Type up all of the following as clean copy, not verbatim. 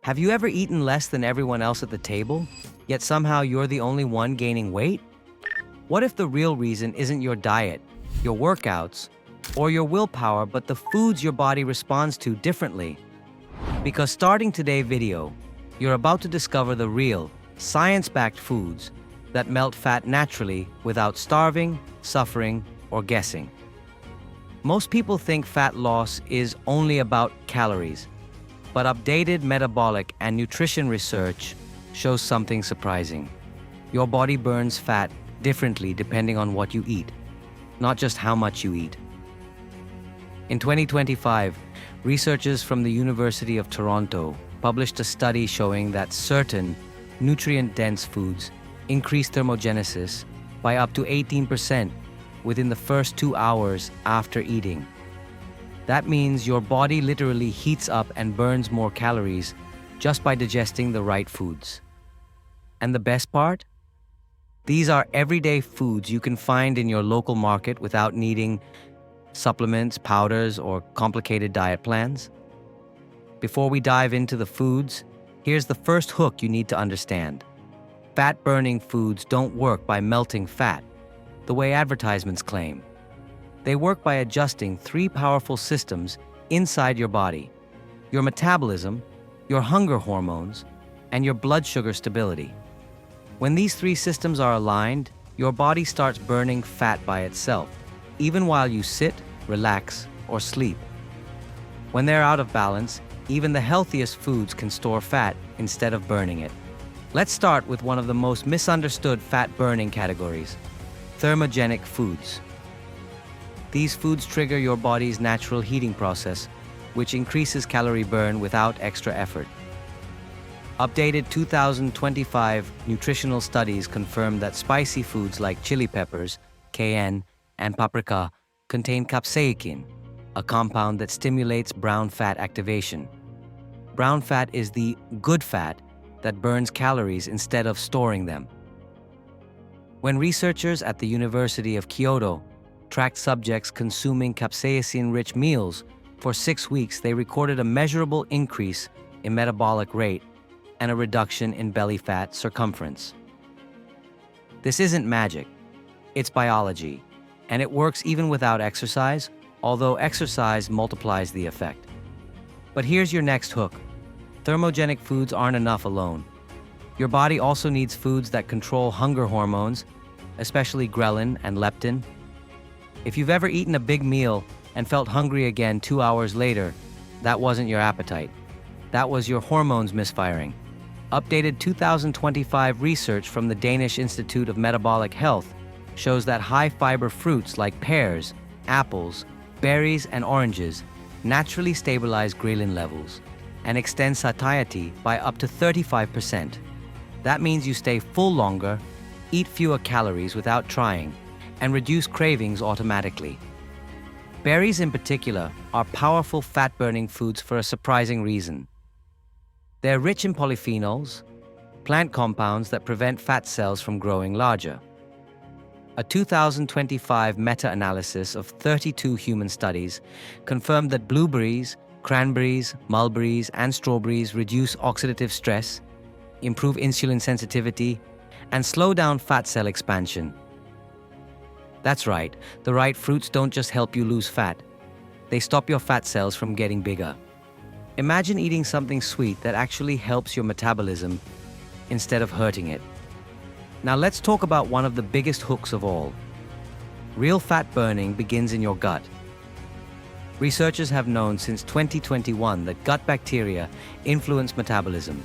Have you ever eaten less than everyone else at the table, yet somehow you're the only one gaining weight? What if the real reason isn't your diet, your workouts, or your willpower, but the foods your body responds to differently? Because starting today's video, you're about to discover the real, science-backed foods that melt fat naturally without starving, suffering, or guessing. Most people think fat loss is only about calories, but updated metabolic and nutrition research shows something surprising. Your body burns fat differently depending on what you eat, not just how much you eat. In 2025, researchers from the University of Toronto published a study showing that certain nutrient-dense foods increase thermogenesis by up to 18% within the first 2 hours after eating. That means your body literally heats up and burns more calories just by digesting the right foods. And the best part? These are everyday foods you can find in your local market without needing supplements, powders, or complicated diet plans. Before we dive into the foods, here's the first hook you need to understand. Fat-burning foods don't work by melting fat, the way advertisements claim. They work by adjusting 3 powerful systems inside your body: your metabolism, your hunger hormones, and your blood sugar stability. When these 3 systems are aligned, your body starts burning fat by itself, even while you sit, relax, or sleep. When they're out of balance, even the healthiest foods can store fat instead of burning it. Let's start with one of the most misunderstood fat-burning categories: thermogenic foods. These foods trigger your body's natural heating process, which increases calorie burn without extra effort. Updated 2025 nutritional studies confirm that spicy foods like chili peppers, cayenne, and paprika contain capsaicin, a compound that stimulates brown fat activation. Brown fat is the good fat that burns calories instead of storing them. When researchers at the University of Kyoto tracked subjects consuming capsaicin-rich meals for 6 weeks, they recorded a measurable increase in metabolic rate and a reduction in belly fat circumference. This isn't magic, it's biology, and it works even without exercise, although exercise multiplies the effect. But here's your next hook. Thermogenic foods aren't enough alone. Your body also needs foods that control hunger hormones, especially ghrelin and leptin. If you've ever eaten a big meal and felt hungry again 2 hours later, that wasn't your appetite. That was your hormones misfiring. Updated 2025 research from the Danish Institute of Metabolic Health shows that high-fiber fruits like pears, apples, berries, and oranges naturally stabilize ghrelin levels and extend satiety by up to 35%. That means you stay full longer, eat fewer calories without trying, and reduce cravings automatically. Berries in particular are powerful fat-burning foods for a surprising reason. They're rich in polyphenols, plant compounds that prevent fat cells from growing larger. A 2025 meta-analysis of 32 human studies confirmed that blueberries, cranberries, mulberries, and strawberries reduce oxidative stress, improve insulin sensitivity, and slow down fat cell expansion. That's right, the right fruits don't just help you lose fat, they stop your fat cells from getting bigger. Imagine eating something sweet that actually helps your metabolism instead of hurting it. Now let's talk about one of the biggest hooks of all. Real fat burning begins in your gut. Researchers have known since 2021 that gut bacteria influence metabolism,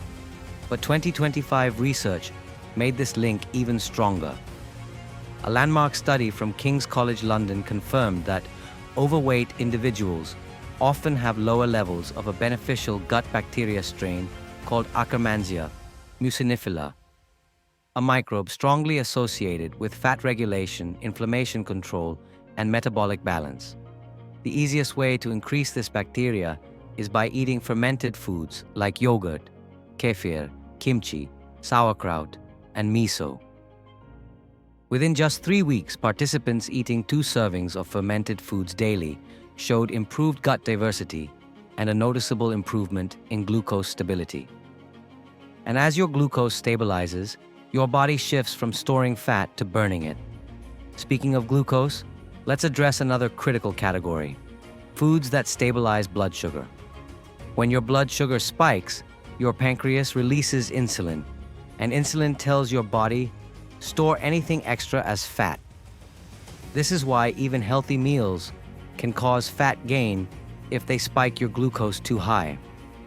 but 2025 research made this link even stronger. A landmark study from King's College London confirmed that overweight individuals often have lower levels of a beneficial gut bacteria strain called Akkermansia mucinifera, a microbe strongly associated with fat regulation, inflammation control, and metabolic balance. The easiest way to increase this bacteria is by eating fermented foods like yogurt, kefir, kimchi, sauerkraut, and miso. Within just 3 weeks, participants eating 2 servings of fermented foods daily showed improved gut diversity and a noticeable improvement in glucose stability. And as your glucose stabilizes, your body shifts from storing fat to burning it. Speaking of glucose, let's address another critical category: foods that stabilize blood sugar. When your blood sugar spikes, your pancreas releases insulin, and insulin tells your body, store anything extra as fat. This is why even healthy meals can cause fat gain if they spike your glucose too high.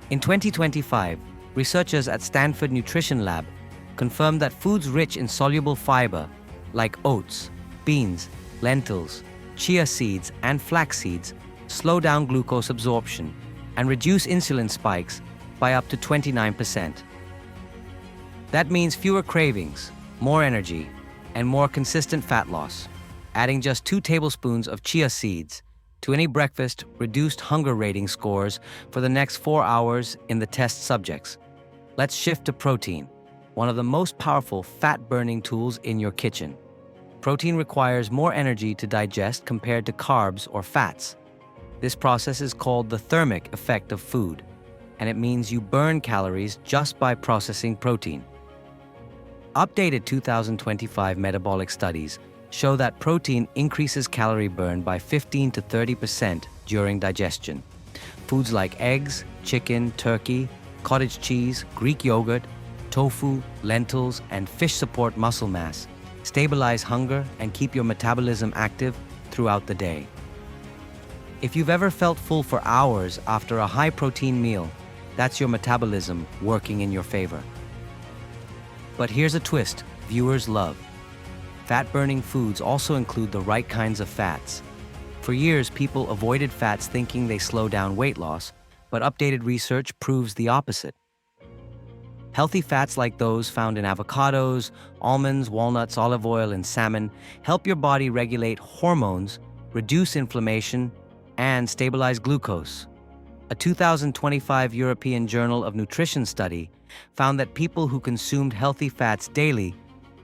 In 2025, researchers at Stanford Nutrition Lab confirmed that foods rich in soluble fiber, like oats, beans, lentils, chia seeds, and flax seeds, slow down glucose absorption and reduce insulin spikes by up to 29%. That means fewer cravings, more energy, and more consistent fat loss. Adding just 2 tablespoons of chia seeds to any breakfast reduced hunger rating scores for the next 4 hours in the test subjects. Let's shift to protein, one of the most powerful fat-burning tools in your kitchen. Protein requires more energy to digest compared to carbs or fats. This process is called the thermic effect of food, and it means you burn calories just by processing protein. Updated 2025 metabolic studies show that protein increases calorie burn by 15 to 30% during digestion. Foods like eggs, chicken, turkey, cottage cheese, Greek yogurt, tofu, lentils, and fish support muscle mass, stabilize hunger, and keep your metabolism active throughout the day. If you've ever felt full for hours after a high-protein meal, that's your metabolism working in your favor. But here's a twist viewers love. Fat-burning foods also include the right kinds of fats. For years, people avoided fats thinking they slow down weight loss, but updated research proves the opposite. Healthy fats like those found in avocados, almonds, walnuts, olive oil, and salmon help your body regulate hormones, reduce inflammation, and stabilize glucose. A 2025 European Journal of Nutrition study found that people who consumed healthy fats daily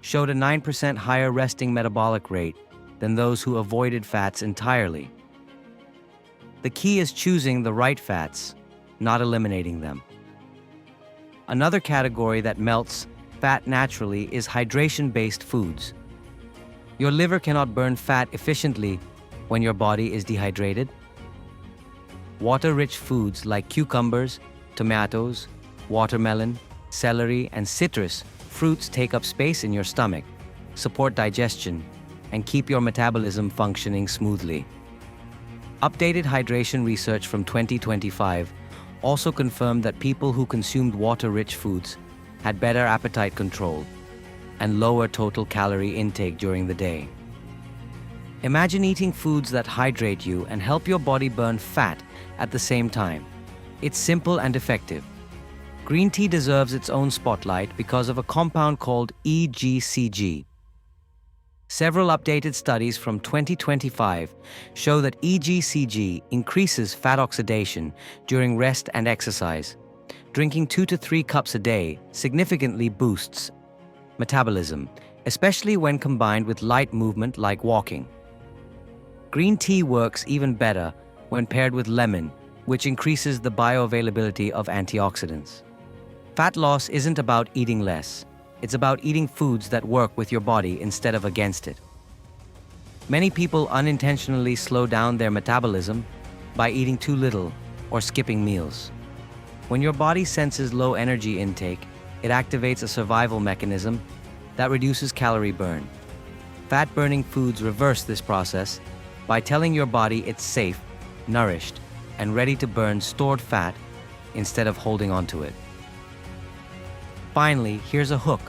showed a 9% higher resting metabolic rate than those who avoided fats entirely. The key is choosing the right fats, not eliminating them. Another category that melts fat naturally is hydration-based foods. Your liver cannot burn fat efficiently when your body is dehydrated. Water-rich foods like cucumbers, tomatoes, watermelon, celery, and citrus fruits take up space in your stomach, support digestion, and keep your metabolism functioning smoothly. Updated hydration research from 2025 also confirmed that people who consumed water-rich foods had better appetite control and lower total calorie intake during the day. Imagine eating foods that hydrate you and help your body burn fat at the same time. It's simple and effective. Green tea deserves its own spotlight because of a compound called EGCG. Several updated studies from 2025 show that EGCG increases fat oxidation during rest and exercise. Drinking 2 to 3 cups a day significantly boosts metabolism, especially when combined with light movement like walking. Green tea works even better when paired with lemon, which increases the bioavailability of antioxidants. Fat loss isn't about eating less. It's about eating foods that work with your body instead of against it. Many people unintentionally slow down their metabolism by eating too little or skipping meals. When your body senses low energy intake, it activates a survival mechanism that reduces calorie burn. Fat-burning foods reverse this process by telling your body it's safe, nourished, and ready to burn stored fat instead of holding onto it. Finally, here's a hook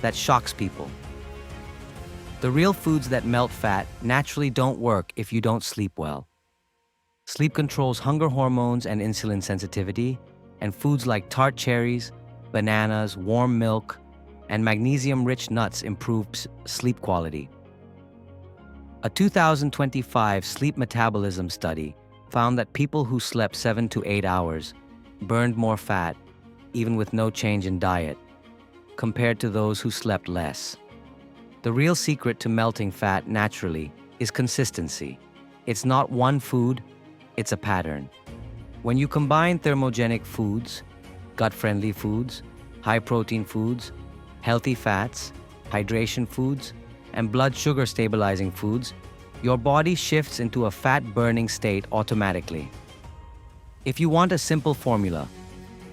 that shocks people. The real foods that melt fat naturally don't work if you don't sleep well. Sleep controls hunger hormones and insulin sensitivity, and foods like tart cherries, bananas, warm milk, and magnesium-rich nuts improve sleep quality. A 2025 sleep metabolism study found that people who slept 7 to 8 hours burned more fat, even with no change in diet, compared to those who slept less. The real secret to melting fat naturally is consistency. It's not one food, it's a pattern. When you combine thermogenic foods, gut-friendly foods, high-protein foods, healthy fats, hydration foods, and blood sugar stabilizing foods, your body shifts into a fat-burning state automatically. If you want a simple formula,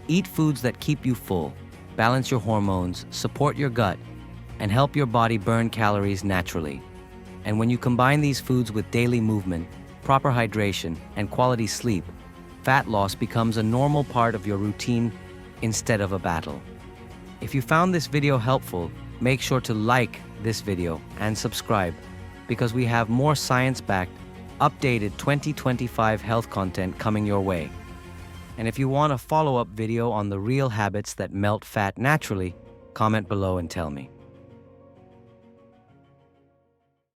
eat foods that keep you full, balance your hormones, support your gut, and help your body burn calories naturally. And when you combine these foods with daily movement, proper hydration, and quality sleep, fat loss becomes a normal part of your routine instead of a battle. If you found this video helpful, make sure to like this video and subscribe, because we have more science-backed, updated 2025 health content coming your way. And if you want a follow-up video on the real habits that melt fat naturally, comment below and tell me.